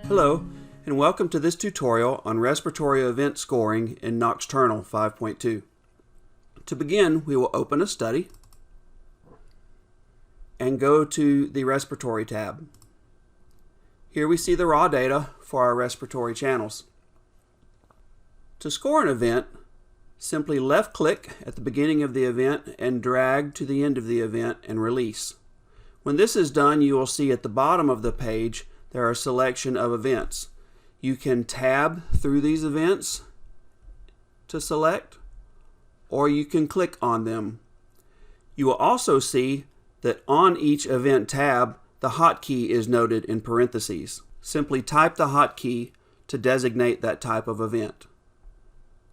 Hello, and welcome to this tutorial on Respiratory Event Scoring in Noxturnal 5.2. To begin, we will open a study and go to the Respiratory tab. Here we see the raw data for our respiratory channels. To score an event, simply left-click at the beginning of the event and drag to the end of the event and release. When this is done, you will see at the bottom of the page there are a selection of events. You can tab through these events to select, or you can click on them. You will also see that on each event tab, the hotkey is noted in parentheses. Simply type the hotkey to designate that type of event.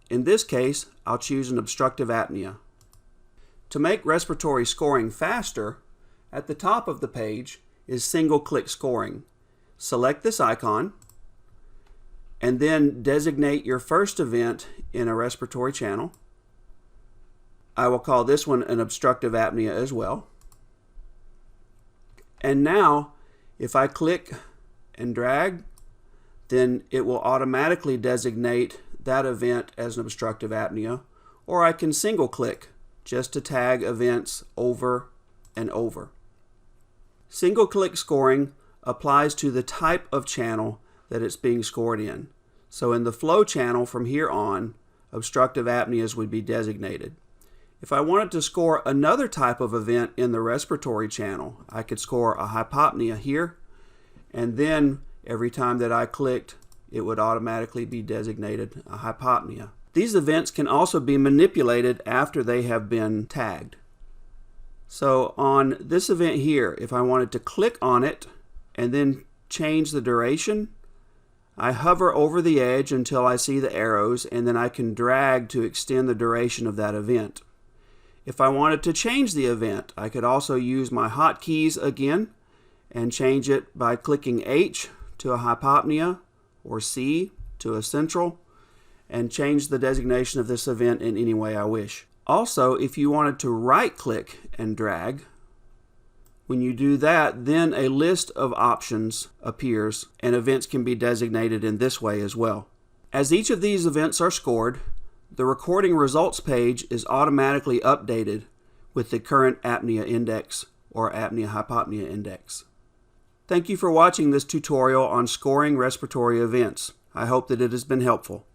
In this case, I'll choose an obstructive apnea. To make respiratory scoring faster, at the top of the page is single-click scoring. Select this icon and then designate your first event in a respiratory channel. I will call this one an obstructive apnea as well. And now, if I click and drag, then it will automatically designate that event as an obstructive apnea, or I can single click just to tag events over and over. Single click scoring applies to the type of channel that it's being scored in. So in the flow channel from here on, obstructive apneas would be designated. If I wanted to score another type of event in the respiratory channel, I could score a hypopnea here, and then every time that I clicked, it would automatically be designated a hypopnea. These events can also be manipulated after they have been tagged. So on this event here, if I wanted to click on it and then change the duration, I hover over the edge until I see the arrows, and then I can drag to extend the duration of that event. If I wanted to change the event, I could also use my hotkeys again and change it by clicking H to a hypopnea or C to a central, and change the designation of this event in any way I wish. Also, if you wanted to right-click and drag, when you do that, then a list of options appears and events can be designated in this way as well. As each of these events are scored, the recording results page is automatically updated with the current apnea index or apnea-hypopnea index. Thank you for watching this tutorial on scoring respiratory events. I hope that it has been helpful.